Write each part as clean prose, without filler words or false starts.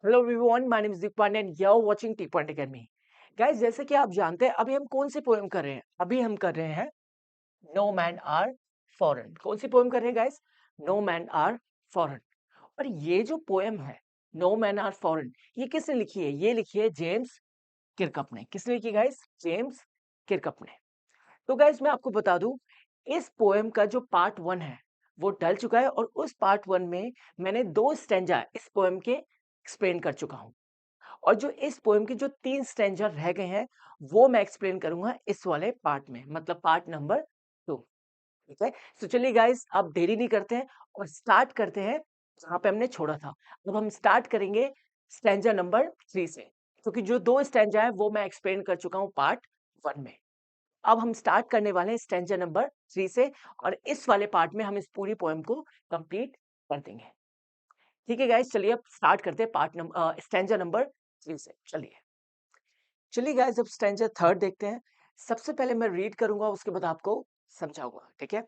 Hello everyone, my name is Deep Pandey and you are watching T point academy. Guys, जैसे कि आप जानते हैं, अभी हम कौन सी पोएम कर रहे हैं? अभी हम कर रहे हैं नो मैन आर फॉरेन। कौन सी पोएम कर रहे हैं guys? No man are foreign. और ये जो पोएम है, नो मैन आर फॉरेन, ये किसने लिखी है? ये लिखी है जेम्स किरकप ने। किसने लिखी गाइस? जेम्स किरकप ने। तो गाइस, मैं आपको बता दूं, इस पोएम का जो पार्ट वन है वो डल चुका है, और उस पार्ट वन में मैंने दो स्टैंजा इस पोएम के एक्सप्लेन कर चुका हूं। और जो इस पोएम के जो 3 स्टैंजा रह गए हैं, वो मैं एक्सप्लेन करूँगा इस वाले पार्ट में, मतलब पार्ट नंबर 2। ठीक है? सो चलिए गाइस, अब देरी नहीं करते हैं और स्टार्ट करते हैं जहाँ पे हमने छोड़ा था। अब हम स्टार्ट करेंगे स्टैंजा नंबर 3 से, क्योंकि जो 2 स्टैंजा है वो मैं एक्सप्लेन कर चुका हूँ पार्ट 1 में। अब हम स्टार्ट करने वाले हैं स्टैंजा नंबर 3 से, और इस वाले पार्ट में हम इस पूरी पोएम को कंप्लीट कर देंगे। ठीक है गाइस, चलिए अब स्टार्ट करते हैं स्टैंजा नंबर 3 से। चलिए गाइस, अब स्टैंजा थर्ड देखते हैं। सबसे पहले मैं रीड करूंगा, उसके बाद आपको समझाऊंगा। ठीक है?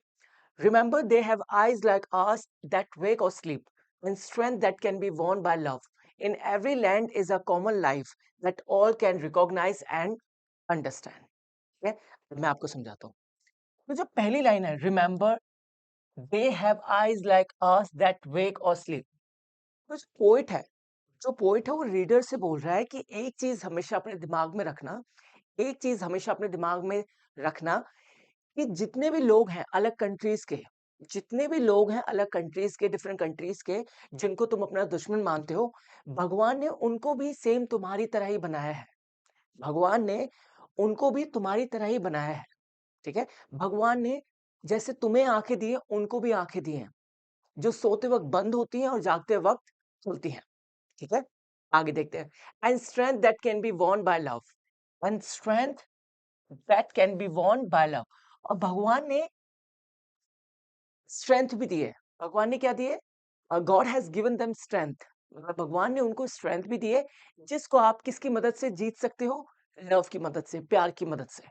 Remember they have eyes like ours that wake और sleep and strength that can be worn by love in every land is a common life that all can recognise and understand. ठीक है? अब मैं आपको समझाता हूँ। तो जो पहली लाइन है, remember they have eyes like ours that wake और स्लीप, तो जो पोइट है वो रीडर से बोल रहा है कि एक चीज हमेशा अपने दिमाग में रखना, एक चीज हमेशा अपने दिमाग में रखना, कि जितने भी लोग हैं अलग कंट्रीज के, जितने भी लोग हैं अलग कंट्रीज के, डिफरेंट कंट्रीज के, जिनको तुम अपना दुश्मन मानते हो, भगवान ने उनको भी सेम तुम्हारी तरह ही बनाया है। भगवान ने उनको भी तुम्हारी तरह ही बनाया है। ठीक है? भगवान ने जैसे तुम्हें आंखें दी हैं, उनको भी आंखें दी हैं, जो सोते वक्त बंद होती हैं और जागते वक्त खुलती हैं। ठीक है? आगे देखते हैं। And strength that can be worn by love, and strength that can be worn by love. और भगवान ने स्ट्रेंथ भी दी है। भगवान ने क्या दी है? God has given them strength. मतलब भगवान ने उनको स्ट्रेंथ भी दी है, जिसको आप किसकी मदद से जीत सकते हो? लव की मदद से, प्यार की मदद से।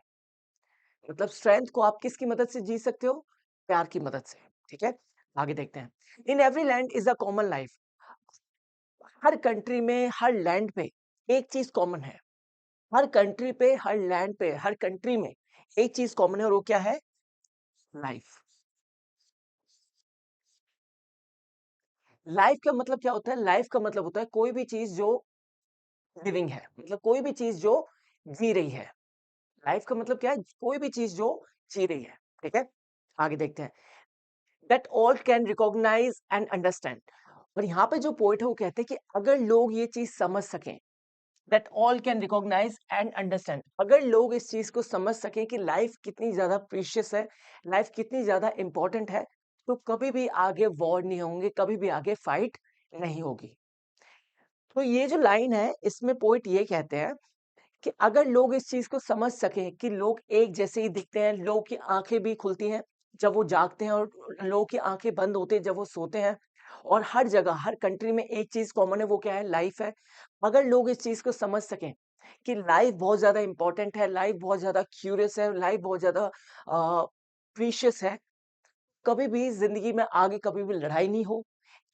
मतलब स्ट्रेंथ को आप किसकी मदद से जीत सकते हो? प्यार की मदद से। ठीक है? आगे देखते हैं। इन every land is a common life. Her country में, हर लैंड पे एक चीज कॉमन है। हर कंट्री पे, हर लैंड पे, हर कंट्री में एक चीज कॉमन है, और वो क्या है? लाइफ। लाइफ का मतलब क्या होता है? लाइफ का मतलब होता है कोई भी चीज जो लिविंग है, मतलब कोई भी चीज जो जी रही है। लाइफ का मतलब क्या है? कोई भी चीज जो जी रही है। ठीक है? आगे देखते हैं। That all can recognise and understand. और यहाँ पे जो पोइट है वो कहते हैं कि अगर लोग ये चीज समझ सकें, that all can recognise and understand, अगर लोग इस चीज को समझ सकें कि लाइफ कितनी ज्यादा प्रीशियस है, लाइफ कितनी ज्यादा इंपॉर्टेंट है, तो कभी भी आगे वॉर नहीं होंगे, कभी भी आगे फाइट नहीं होगी। तो ये जो लाइन है, इसमें पोइट ये कहते हैं कि अगर लोग इस चीज को समझ सकें कि लोग एक जैसे ही दिखते हैं, लोगों की आंखें भी खुलती हैं जब वो जागते हैं, और लोगों की आंखें बंद होती हैं जब वो सोते हैं, और हर जगह, हर कंट्री में एक चीज कॉमन है, वो क्या है? लाइफ है। अगर लोग इस चीज को समझ सकें कि लाइफ बहुत ज्यादा इंपॉर्टेंट है, लाइफ बहुत ज्यादा क्यूरियस है, लाइफ बहुत ज्यादा प्रीशियस है, कभी भी जिंदगी में आगे कभी भी लड़ाई नहीं हो,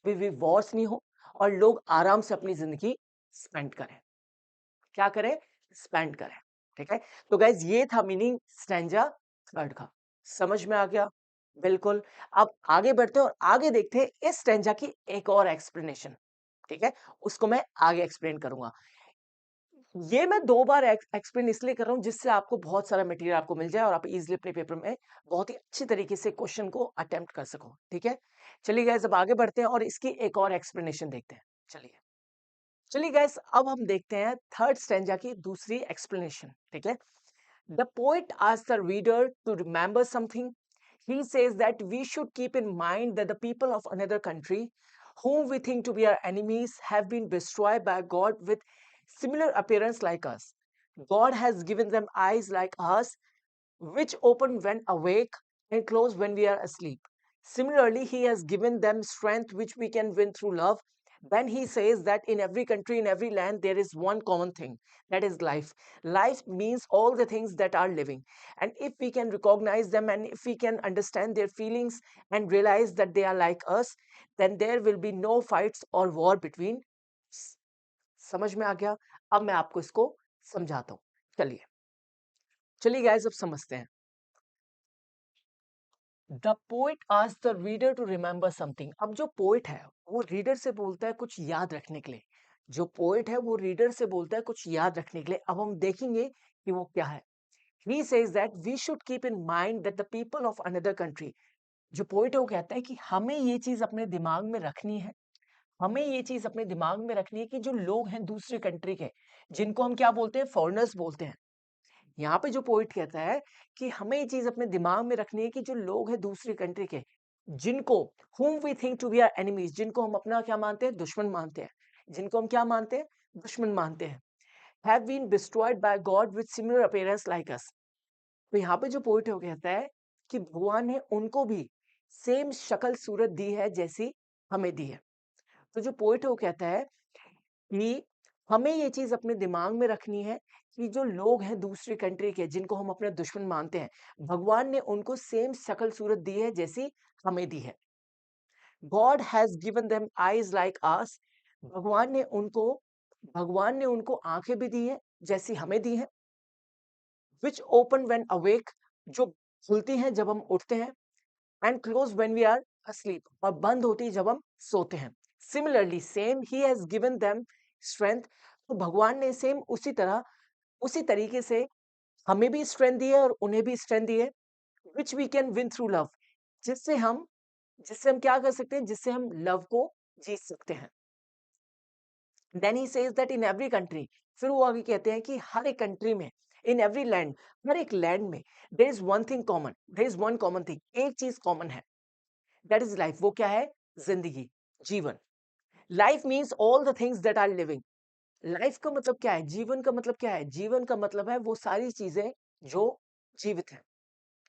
कभी भी वॉर्स नहीं हो, और लोग आराम से अपनी जिंदगी स्पेंड करें। क्या करें? स्पेंड करें। ठीक है? तो गाइज, ये था मीनिंग स्टैंजा थर्ड का। समझ में आ गया? बिल्कुल। अब आगे बढ़ते हैं और आगे देखते हैं इस स्टैंजा की एक और एक्सप्लेनेशन। ठीक है? उसको मैं आगे एक्सप्लेन करूंगा। ये मैं 2 बार एक्सप्लेन इसलिए कर रहा हूँ, जिससे आपको बहुत सारा मटेरियल आपको मिल जाए, और आप इजीली अपने पेपर में बहुत ही अच्छी तरीके से क्वेश्चन को अटेम्प्ट कर सको। ठीक है? चलिए गाइज, अब आगे बढ़ते हैं और इसकी एक और एक्सप्लेनेशन देखते हैं। चलिए गाइस, अब हम देखते हैं थर्ड स्टैंजा की दूसरी एक्सप्लेनेशन। ठीक है? The poet asks the reader to remember something. He says that we should keep in mind that the people of another country, whom we think to be our enemies, have been destroyed by God with similar appearance like us. God has given them eyes like us, which open when awake and close when we are asleep. Similarly, He has given them strength which we can win through love. Then He says that in every country, in every land, there is one common thing, that is life. Life means all the things that are living. And if we can recognize them, and if we can understand their feelings and realize that they are like us, then there will be no fights or war between us. समझ में आ गया? अब मैं आपको इसको समझाता हूँ। चलिए, चलिए गाइस अब समझते हैं। The poet asks the reader to remember something. अब जो पोएट है वो रीडर से बोलता है कुछ याद रखने के लिए। जो पोएट है वो रीडर से बोलता है कुछ याद रखने के लिए। अब हम देखेंगे कि वो क्या है। He says that we should keep in mind that the people of another country. जो पोएट है वो कहता है कि हमें ये चीज अपने दिमाग में रखनी है। हमें ये चीज अपने दिमाग में रखनी है कि जो लोग हैं दूसरे कंट्री के, जिनको हम क्या बोलते हैं, फॉरेनर्स बोलते हैं। यहाँ पे जो पॉइंट कहता है कि हमें ये चीज अपने दिमाग में रखनी है कि जो लोग हैं दूसरी कंट्री के, जिनको whom we think to be our enemies, जिनको हम अपना क्या मानते हैं, दुश्मन मानते हैं, जिनको हम क्या मानते हैं, दुश्मन मानते हैं, have been destroyed by God with similar appearance like us। तो यहाँ पे जो पॉइंट है वो कहता है कि भगवान ने उनको भी सेम शक्ल सूरत दी है जैसी हमें दी है। तो जो पॉइंट है वो कहता है कि हमें ये चीज अपने दिमाग में रखनी है कि जो लोग हैं दूसरी कंट्री के, जिनको हम अपने दुश्मन मानते हैं, भगवान ने उनको सेम शक्ल सूरत दी है जैसी हमें दी है। God has given them eyes like ours. भगवान ने उनको आंखें भी दी है जैसी हमें दी है। विच ओपन व्हेन अवेक, जो खुलती हैं जब हम उठते हैं, and close when we are asleep, और बंद होती है जब हम सोते हैं। Similarly same he has given them strength. तो भगवान ने सेम उसी तरीके से हमें भी स्ट्रेंथ दी है और उन्हें भी स्ट्रेंथ दी है। Which we can win through love, जिससे हम जिससे हम क्या कर सकते हैं, जिससे हम लव को जीत सकते हैं। Then he says that in every country, फिर वो आगे कहते हैं कि हर एक कंट्री में, इन एवरी लैंड, हर एक लैंड में, there is one thing common, there is one common thing, एक चीज कॉमन है, दैट इज लाइफ। वो क्या है, जिंदगी, जीवन। Life means all the things that are living. Life का मतलब क्या है, जीवन का मतलब क्या है, जीवन का मतलब है वो सारी चीजें जो जीवित हैं,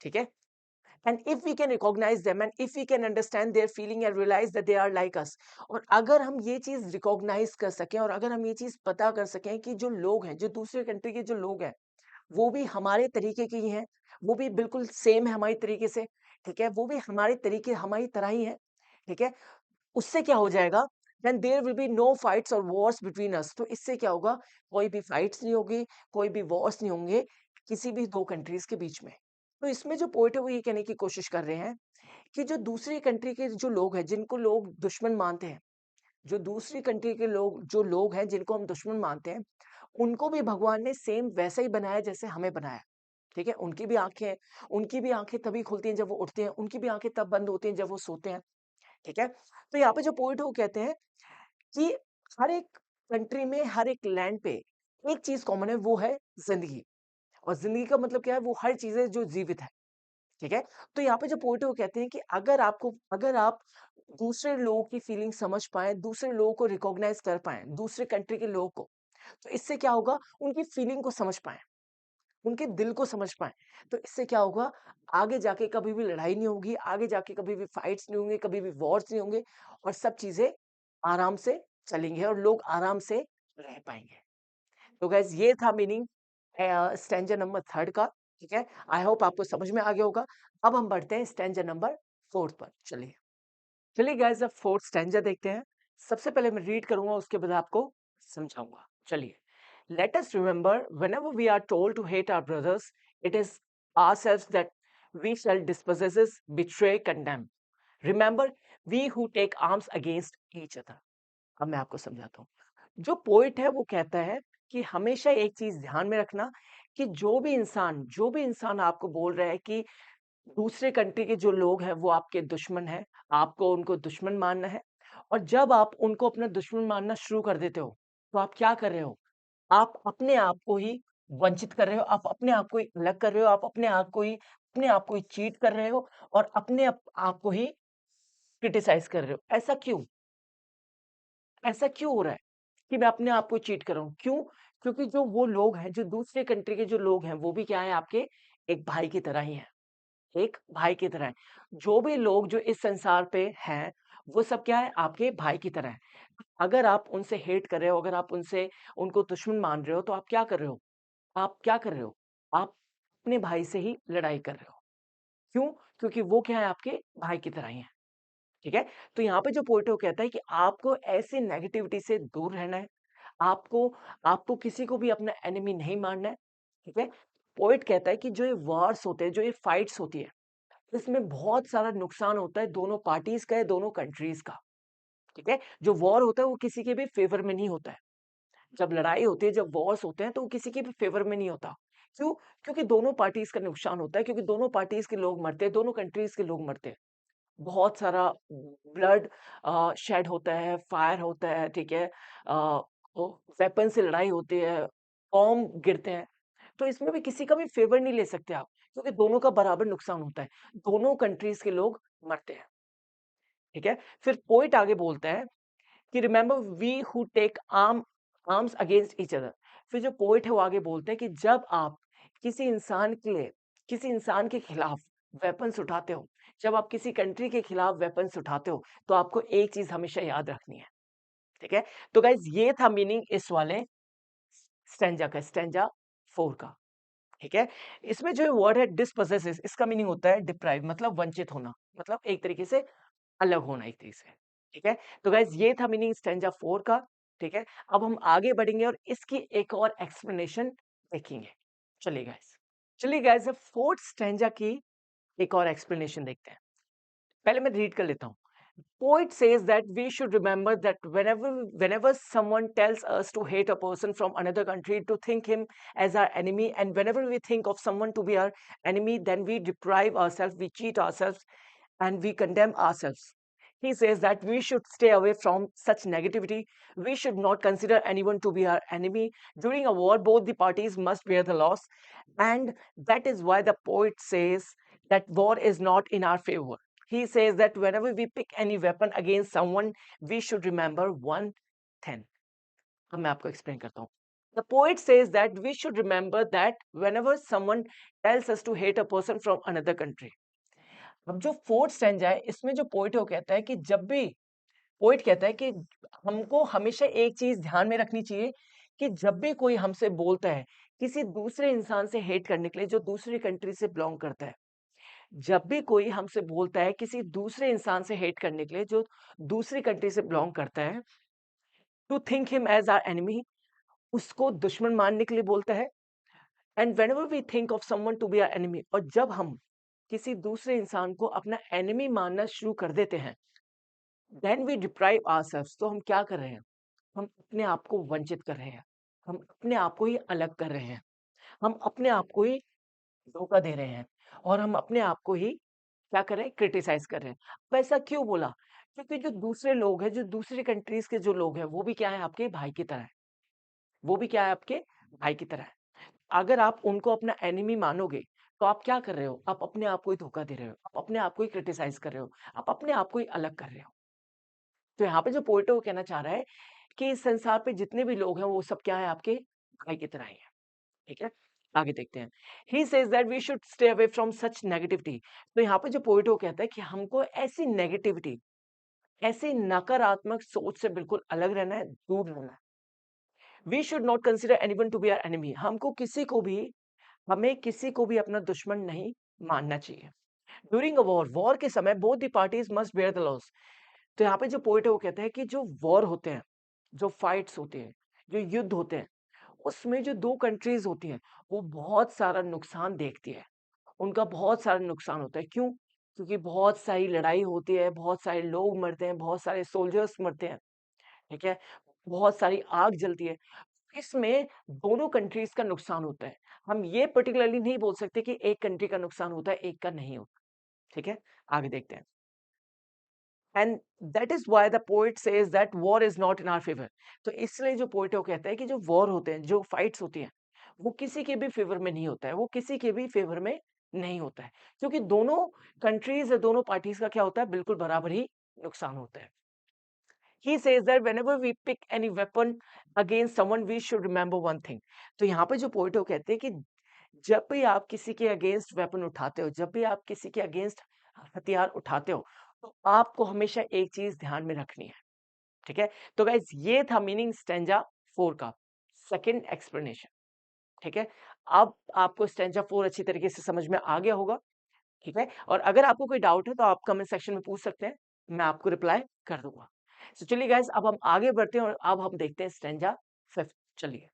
ठीक है। And if we can recognise them, and if we can understand their feeling and realise that they are like us, और अगर हम ये चीज रिकॉग्नाइज कर सकें और अगर हम ये चीज पता कर सकें कि जो लोग हैं, जो दूसरे कंट्री के जो लोग हैं, वो भी हमारे तरीके के ही हैं, वो भी बिल्कुल सेम है हमारी तरीके से, ठीक है, वो भी हमारे तरीके हमारी तरह ही है, ठीक है। उससे क्या हो जाएगा, then there will be no fights और वॉर्स बिटवीन अस। तो इससे क्या होगा, कोई भी फाइट्स नहीं होगी, कोई भी वॉर्स नहीं होंगे किसी भी दो कंट्रीज के बीच में। तो इसमें जो पॉइंट है वो ये कहने की कोशिश कर रहे हैं कि जो दूसरी कंट्री के जो लोग हैं, जिनको लोग दुश्मन मानते हैं, जो दूसरी कंट्री के लोग हैं जिनको हम दुश्मन मानते हैं, उनको भी भगवान ने सेम वैसा ही बनाया जैसे हमें बनाया, ठीक है। उनकी भी आंखें तभी खुलती हैं जब वो उठते हैं, उनकी भी आंखें तब बंद होती हैं जब वो सोते हैं, ठीक है। तो यहाँ पे जो पॉइंट है वो कहते हैं कि हर एक कंट्री में, हर एक लैंड पे एक चीज कॉमन है, वो है जिंदगी। और जिंदगी का मतलब क्या है, वो हर चीजें जो जीवित है, ठीक है। तो यहाँ पे जो पॉइंट है वो कहते हैं कि अगर आप दूसरे लोगों की फीलिंग समझ पाए, दूसरे लोगों को रिकॉग्नाइज कर पाए, दूसरे कंट्री के लोगों को, तो इससे क्या होगा, उनकी फीलिंग को समझ पाए, उनके दिल को समझ पाए। तो इससे क्या होगा, आगे जाके कभी भी लड़ाई नहीं होगी, आगे जाके कभी भी फाइट्स नहीं होंगे, कभी भी वॉर्स नहीं होंगे, और सब चीजें आराम से चलेंगे और लोग आराम से रह पाएंगे। तो गाइस ये था मीनिंग स्टैंजा नंबर 3 का, ठीक है। आई होप आपको समझ में आ गया होगा। अब हम बढ़ते हैं स्टैंजा नंबर 4 पर। चलिए गाइस अब फोर्थ स्टैंजा देखते हैं। सबसे पहले मैं रीड करूंगा, उसके बाद आपको समझाऊंगा। चलिए, let us remember whenever we are told to hate our brothers, it is ourselves that we shall dispossess, betray, condemn. Remember, we who take arms against each other. अब मैं आपको समझाता हूँ। जो पोइट है वो कहता है कि हमेशा एक चीज ध्यान में रखना कि जो भी इंसान आपको बोल रहा है कि दूसरे कंट्री के जो लोग हैं वो आपके दुश्मन हैं, आपको उनको दुश्मन मानना है, और जब आप उनको अपना दुश्मन मानना शुरू कर देते हो, तो आप क्या कर रहे हो? आप अपने आप को ही वंचित कर रहे हो, आप अपने आप को ही अलग कर रहे हो, आप अपने आप को ही चीट कर रहे हो, और आप को ही क्रिटिसाइज़ कर रहे हो। ऐसा क्यों हो रहा है कि मैं अपने आप को चीट कर रहा हूँ? क्यों? क्योंकि जो वो लोग हैं, जो दूसरे कंट्री के जो लोग हैं, वो भी क्या है, आपके एक भाई की तरह ही हैं। एक भाई की तरह है। जो भी लोग जो इस संसार पे हैं, वो सब क्या है, आपके भाई की तरह है। अगर आप उनसे हेट कर रहे हो, अगर आप उनको दुश्मन मान रहे हो, तो आप क्या कर रहे हो? आप क्या कर रहे हो? आप अपने भाई से ही लड़ाई कर रहे हो। क्यों? क्योंकि वो क्या है, आपके भाई की तरह ही हैं, ठीक है? तो यहाँ पे जो पोइटो कहता है कि आपको ऐसी नेगेटिविटी से दूर रहना है, आपको आपको किसी को भी अपना एनिमी नहीं मानना है, ठीक है? पोएट कहता है कि जो ये वॉर्स होते हैं, जो ये फाइट्स होती है, इसमें बहुत सारा नुकसान होता है दोनों पार्टीज़ का या दोनों कंट्रीज़ का, ठीक है? जो वॉर होता है वो किसी के भी फ़ेवर में नहीं होता है। जब लड़ाई होती है, जब वॉर्स होते हैं तो वो किसी के भी फ़ेवर में नहीं होता। क्यों? क्योंकि दोनों पार्टीज़ का नुकसान होता है, क्योंकि दोनों पार्टीज़ के लोग मरते हैं, दोनों कंट्रीज़ के लोग मरते हैं। बहुत सारा ब्लड शेड होता है, फायर होता है, ठीक है? वो वेपन से लड़ाई होती है, बॉम्ब गिरते हैं। तो इसमें भी किसी का भी फ़ेवर नहीं ले सकते आप, क्योंकि दोनों का बराबर नुकसान होता है। दोनों कंट्रीज़ के लोग मरते हैं, ठीक है? फिर पोएट आगे बोलता है कि remember we who take arms against each other. फिर जो पोएट है वो आगे बोलते हैं कि जब आप किसी इंसान के लिए किसी इंसान के खिलाफ वेपन्स उठाते हो, जब आप किसी कंट्री के खिलाफ वेपन्स उठाते हो, तो आपको एक चीज़ हमेशा याद रखनी है, ठीक है? तो गाइज़ ये था मीनिंग इस वाले स्टैन्ज़ा का, स्टैन्ज़ा 4 का, ठीक है? इसमें जो वर्ड है डिस्पॉसेसिस, इसका मीनिंग होता है डिप्राइव, मतलब वंचित होना, मतलब एक तरीके से अलग होना एक तरीके से, ठीक है? तो गाइज़ ये था मीनिंग स्टैन्ज़ा 4 का, ठीक है? अब हम आगे बढ़ेंगे और इसकी एक और एक्सप्लेनेशन देखेंगे। चलिए गाइज़ अब 4th स्टैन्ज़ा की एक और एक्सप्लेनेशन देखते हैं। पहले मैं रीड कर लेता हूँ। Poet says that we should remember that whenever someone tells us to hate a person from another country, to think him as our enemy, and whenever we think of someone to be our enemy, then we deprive ourselves, we cheat ourselves, and we condemn ourselves. He says that we should stay away from such negativity. We should not consider anyone to be our enemy. During a war, both the parties must bear the loss, and that is why the poet says that war is not in our favor. He says that whenever we pick any weapon against someone, we should remember one thing. अब मैं आपको explain करता हूँ. The poet says that we should remember that whenever someone tells us to hate a person from another country. अब जो fourth stanza है, इसमें जो पोएट है वो कहता है कि जब भी पोएट कहता है कि हमको हमेशा एक चीज़ ध्यान में रखनी चाहिए कि जब भी कोई हमसे बोलता है, किसी दूसरे इंसान से हेट करने के लिए जो दूसरी कंट्री से बिलॉन्ग करता है, जब भी कोई हमसे बोलता है किसी दूसरे इंसान से हेट करने के लिए जो दूसरी कंट्री से बिलॉन्ग करता है, to think him as our enemy, उसको दुश्मन मानने के लिए बोलता है। And whenever we think of someone to be our enemy, और जब हम किसी दूसरे इंसान को अपना एनिमी मानना शुरू कर देते हैं, देन वी डिप्राइव आवरसेल्व्स, तो हम क्या कर रहे हैं? हम अपने आप को वंचित कर रहे हैं। हम अपने आप को ही अलग कर रहे हैं। हम अपने आप को ही धोखा दे रहे हैं और हम अपने आप को ही क्या कर रहे हैं? क्रिटिसाइज़ कर रहे हैं। अब ऐसा क्यों बोला? क्योंकि जो दूसरे लोग हैं, जो दूसरी कंट्रीज़ के जो लोग हैं, वो भी क्या है? आपके भाई की तरह है। वो भी क्या है? आपके भाई की तरह है। अगर आप उनको अपना एनिमी मानोगे, तो आप क्या कर रहे हो? आप अपने आप को ही धोखा दे रहे हो। आप अपने आप को ही क्रिटिसाइज़ कर रहे हो। आप अपने आप को ही अलग कर रहे हो। तो यहाँ पे जो पोएट है वो कहना चाह रहा है कि इस संसार पे जितने भी लोग हैं वो सब क्या है? आपके भाई की तरह ही हैं, ठीक है? आगे देखते हैं। He says that we should stay away from such negativity. तो यहाँ पे जो पोएट है वो कहता है कि हमको ऐसी नेगेटिविटी, ऐसी नकारात्मक सोच से बिल्कुल अलग रहना है, दूर रहना है। We should not consider anyone to be our enemy. हमें किसी को भी अपना दुश्मन नहीं मानना चाहिए। ड्यूरिंग अ वॉर, वॉर के समय both the parties must bear the loss. तो यहाँ पे जो पोएट है वो कहता है कि जो वॉर होते हैं, जो फाइट्स होते हैं, जो युद्ध होते हैं, उसमें जो 2 कंट्रीज़ होती हैं, वो बहुत सारा नुकसान देखती है। उनका बहुत सारा नुकसान होता है, क्यों? क्योंकि बहुत सारी लड़ाई होती है, बहुत सारे लोग मरते हैं, बहुत सारे सोल्जर्स मरते हैं, ठीक है? बहुत सारी आग जलती है। इसमें दोनों कंट्रीज़ का नुकसान होता है। हम ये पर्टिकुलरली नहीं बोल सकते कि एक कंट्री का नुकसान होता है, एक का नहीं होता, ठीक है? आगे देखते हैं। And that is why the poet says that war is not in our favour. तो इसलिए जो पोएट है वो कहता है कि जो वॉर होते हैं, जो फाइट्स होती हैं, वो किसी के भी फेवर में नहीं होता है, वो किसी के भी फेवर में नहीं होता है। क्योंकि दोनों कंट्रीज़ या दोनों पार्टीज़ का क्या होता है? बिल्कुल बराबर ही नुकसान होता है। He says that whenever we pick any weapon against someone, we should remember one thing. तो यहाँ पे जो पोएट है वो कहते हैं कि जब भी आप किसी के अगेंस्ट वेपन उठाते हो, जब भी आप किसी के अगेंस्ट हथियार उठाते हो, तो आपको हमेशा एक चीज़ ध्यान में रखनी है, ठीक है? तो गाइज़ ये था मीनिंग स्टैन्ज़ा 4 का, सेकंड एक्सप्लेनेशन, ठीक है? अब आपको स्टैन्ज़ा 4 अच्छी तरीके से समझ में आ गया होगा, ठीक है? और अगर आपको कोई डाउट है तो आप कमेंट सेक्शन में पूछ सकते हैं, मैं आपको रिप्लाई कर दूँगा। चलिए गाइज़ अब हम आगे बढ़ते हैं और अब हम देखते हैं स्टैन्ज़ा 5th। चलिए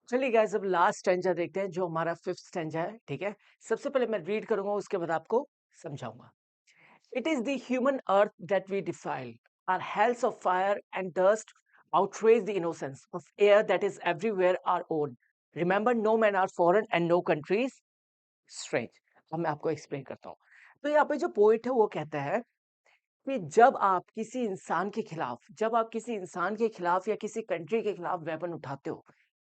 चलिए गाइस, अब लास्ट स्टैंजा देखते हैं जो हमारा 5th स्टैंजा है, ठीक है? सबसे पहले मैं रीड करूँगा, उसके बाद आपको समझाऊँगा। It is the human earth that we defile. Our hells of fire and dust outrage the innocence of air that is everywhere our own. Remember, no men are foreign and no countries strange. अब मैं आपको explain करता हूँ। तो यहाँ पे जो poet है वो कहता है कि जब आप किसी इंसान के खिलाफ या किसी कंट्री के खिलाफ वेपन उठाते हो,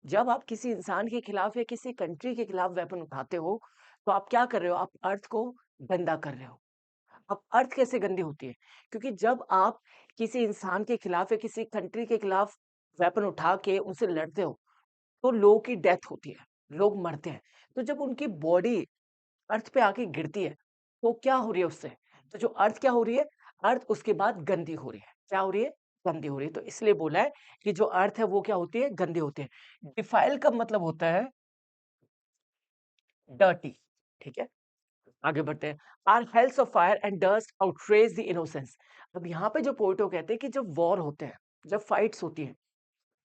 जब आप किसी इंसान के खिलाफ या किसी कंट्री के खिलाफ वेपन उठाते हो, तो आप क्या कर रहे हो? आप अर्थ को गंदा कर रहे हो। अब अर्थ कैसे गंदी होती है? क्योंकि जब आप किसी इंसान के खिलाफ या किसी कंट्री के खिलाफ वेपन उठा के उनसे लड़ते हो, तो लोगों की डेथ होती है, लोग मरते हैं। तो जब उनकी बॉडी अर्थ पे आके गिरती है, तो क्या हो रही है उससे? तो जो अर्थ क्या हो रही है? अर्थ उसके बाद गंदी हो रही है। क्या हो रही है? गंदी हो रही है। तो इसलिए बोला है कि जो अर्थ है वो क्या होती है? गंदी होती है। डिफाइल का मतलब होता है डर्टी, ठीक है? आगे बढ़ते हैं। Are hells of fire and dust outrage the innocence. अब यहाँ पे जो पोइटो कहते हैं कि जब वॉर होते हैं, जब फाइट्स होती हैं,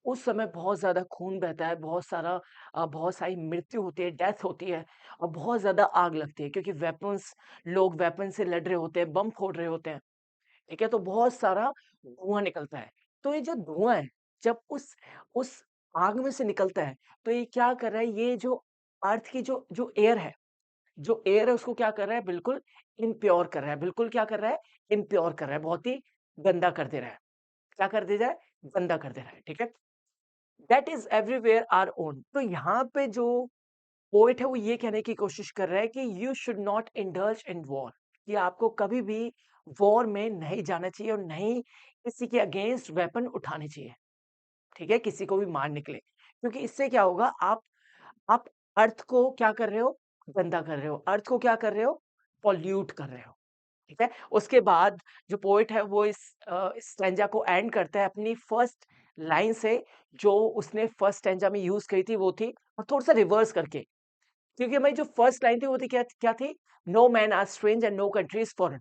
उस समय बहुत ज़्यादा खून बहता है, बहुत सारी मृत्यु होती है, डेथ होती है और बहुत ज़्यादा आग लगती है क्योंकि लोग वेपन से लड़ रहे होते हैं, बम फोड़ रहे होते हैं, ठीक है? तो बहुत सारा धुआँ निकलता है। तो ये जो धुआँ है, जब उस आग में से निकलता है, तो ये क्या कर रहा है? ये जो अर्थ की जो जो एयर है उसको क्या कर रहा है? बिल्कुल इम्प्योर कर रहा है। बिल्कुल क्या कर रहा है? इम्प्योर कर रहा है, बहुत ही गंदा कर दे रहा है। क्या कर दे रहा है? गंदा कर दे रहा है, ठीक है? That is everywhere our own. तो यहाँ पे जो पोएट है वो ये कहने की कोशिश कर रहा है कि you should not indulge in war, कि आपको कभी भी वॉर में नहीं जाना चाहिए और नहीं किसी के अगेंस्ट वेपन उठाने चाहिए, ठीक है? किसी को भी मारने के लिए। क्योंकि इससे क्या होगा? आप अर्थ को क्या कर रहे हो? गंदा कर रहे हो। अर्थ को क्या कर रहे हो? पॉल्यूट कर रहे हो, ठीक है? उसके बाद जो पोएट है वो इस स्टैन्ज़ा को एंड करता है अपनी फर्स्ट लाइन से, जो उसने फर्स्ट स्टैन्ज़ा में यूज़ करी थी वो थी, और थोड़ा-सा रिवर्स करके। क्योंकि हमारी जो फर्स्ट लाइन थी वो थी क्या थी? No man are strange and no country is foreign.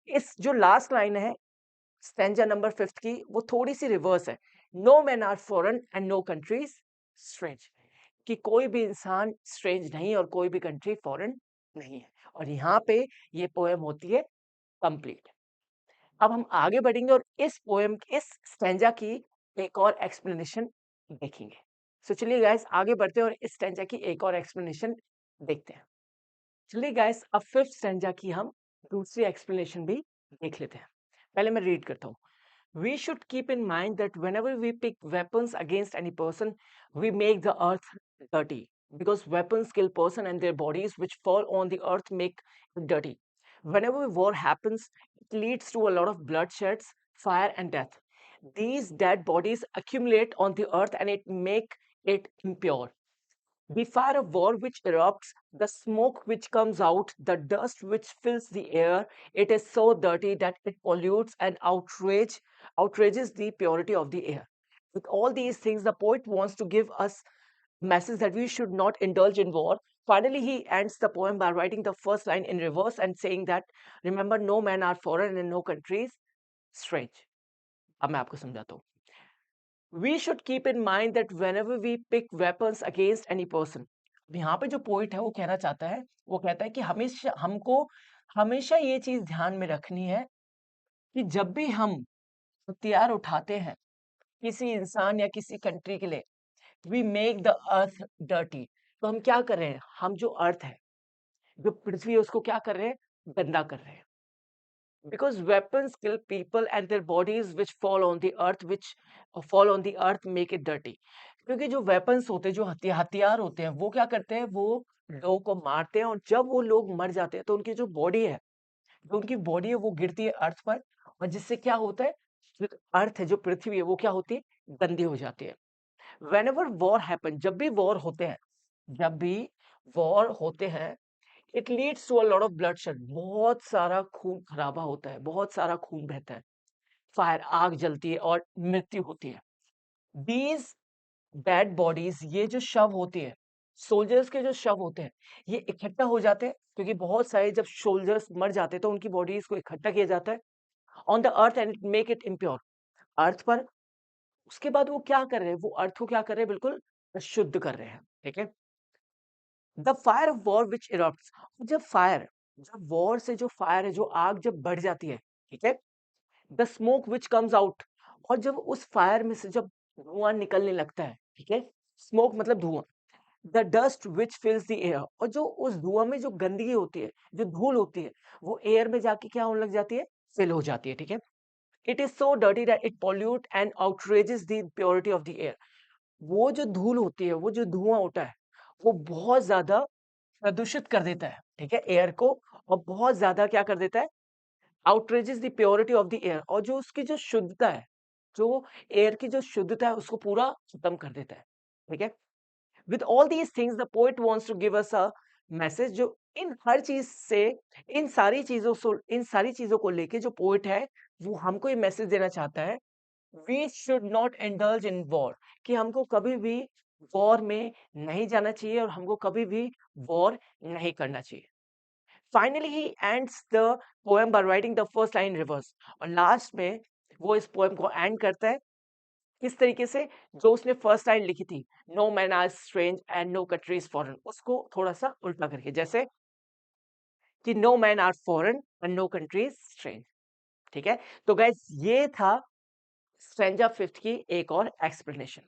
इस जो लास्ट लाइन है स्टैन्ज़ा नंबर 5th की, वो थोड़ी-सी रिवर्स है। No man are foreign and no country is strange, कि कोई भी इंसान स्ट्रेंज नहीं और कोई भी कंट्री फॉरेन नहीं है। और यहाँ पे ये पोएम होती है कंप्लीट। अब हम आगे बढ़ेंगे और इस स्टैन्ज़ा की एक और एक्सप्लेनेशन देखेंगे। सो चलिए गाइस आगे बढ़ते हैं और इस स्टैन्ज़ा की एक और एक्सप्लेनेशन देखते हैं। चलिए गाइस अब 5th स्टैन्ज़ा की हम दूसरी एक्सप्लेनेशन भी देख लेते हैं। पहले मैं रीड करता हूँ। We should keep in mind that whenever we pick weapons against any person, we make the earth dirty. Because weapons kill person and their bodies which fall on the earth make it dirty. Whenever war happens, it leads to a lot of bloodsheds, fire and death. These dead bodies accumulate on the earth and it make it impure. We fire a war which erupts, the smoke which comes out, the dust which fills the air. It is so dirty that it pollutes and outrages the purity of the air. With all these things, the poet wants to give us a message that we should not indulge in war. Finally, he ends the poem by writing the first line in reverse and saying that, remember, no man are foreign and no country is strange. अब मैं आपको समझाता हूँ. We should keep in mind that whenever we pick weapons against any person, यहाँ पे जो poet है वो कहना चाहता है, वो कहता है कि हमको हमेशा ये चीज ध्यान में रखनी है कि जब भी हम हथियार उठाते हैं किसी इंसान या किसी कंट्री के लिए, we make the earth dirty. तो हम क्या कर रहे हैं? हम जो अर्थ है, जो पृथ्वी है, उसको क्या कर रहे हैं? गंदा कर रहे हैं। Because weapons kill people and their bodies which fall on the earth make it dirty. क्योंकि जो weapons होते हैं, जो हथियार होते हैं, वो क्या करते हैं? वो लोगों को मारते हैं और जब वो लोग मर जाते हैं तो उनकी जो बॉडी है, वो गिरती है अर्थ पर, और जिससे क्या होता है? जो अर्थ है, जो पृथ्वी है, वो क्या होती है? गंदी हो जाती है। Whenever war happen, जब भी वॉर होते हैं, it leads to a lot of bloodshed, बहुत सारा खून खराबा होता है, बहुत सारा खून बहता है, फायर आग जलती है और मृत्यु होती है। दीज डेड बॉडीज, ये जो शव होती है, सोल्जर्स के जो शव होते हैं, ये इकट्ठा हो जाते हैं क्योंकि बहुत सारे जब सोल्जर्स मर जाते हैं तो उनकी बॉडीज को इकट्ठा किया जाता है on the earth and make it impure. Earth पर उसके बाद वो क्या कर रहे हैं, वो अर्थ को क्या कर रहे हैं, बिल्कुल शुद्ध कर रहे हैं, ठीक है। The fire of war which erupts, जब वॉर से जो फायर है, जो आग जब बढ़ जाती है, ठीक है, the smoke which comes out, और जब उस फायर में से जब धुआं निकलने लगता है, ठीक है, स्मोक मतलब धुआं, the dust which फिल्स the air, और जो उस धुआं में जो गंदगी होती है, जो धूल होती है, वो एयर में जाके क्या होने लग जाती है, फिल हो जाती है, ठीक है। It is so dirty that it pollute and outrageous the purity of the air, वो जो धूल होती है, वो जो धुआं होता है, वो बहुत ज्यादा प्रदूषित कर देता है, ठीक है, एयर को, और बहुत ज्यादा क्या कर देता है, outrageous the purity of the air, और जो उसकी जो शुद्धता है, जो एयर की जो शुद्धता है, उसको पूरा खत्म कर देता है, ठीक है। With all these things the poet wants to give us a message, जो इन हर चीज से, इन सारी चीजों को लेके जो पोएट है, वो हमको ये मैसेज देना चाहता है, we should not indulge in war, कि हमको कभी भी वॉर में नहीं जाना चाहिए, और हमको कभी भी वॉर नहीं करना चाहिए। Finally he ends the poem by writing the first line reverse, और लास्ट में वो इस पोएम को एंड करता है किस तरीके से, जो उसने फर्स्ट लाइन लिखी थी, no man are strange and no country is foreign, उसको थोड़ा सा उल्टा करके, जैसे कि no man are foreign and no country is strange, ठीक है। तो गाइस, ये था स्ट्रेंजर फिफ्थ की एक और एक्सप्लेनेशन,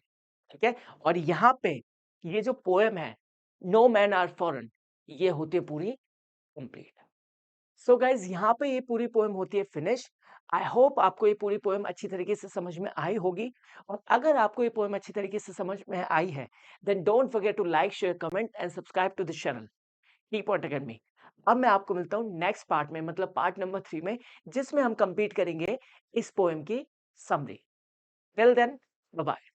ठीक है। और यहाँ पे ये जो पोएम है, नो मैन आर फॉरेन, ये होती है पूरी कंप्लीट। सो गाइज, यहाँ पे ये पूरी पोएम होती है फिनिश। आई होप आपको ये पूरी पोएम अच्छी तरीके से समझ में आई होगी, और अगर आपको ये पोएम अच्छी तरीके से समझ में आई है, then don't forget to like, share, comment and subscribe to the channel. Keep on tagging me. अब मैं आपको मिलता हूँ नेक्स्ट पार्ट में, मतलब पार्ट नंबर 3 में, जिसमें हम कंप्लीट करेंगे इस पोएम की summary. Till then, bye bye.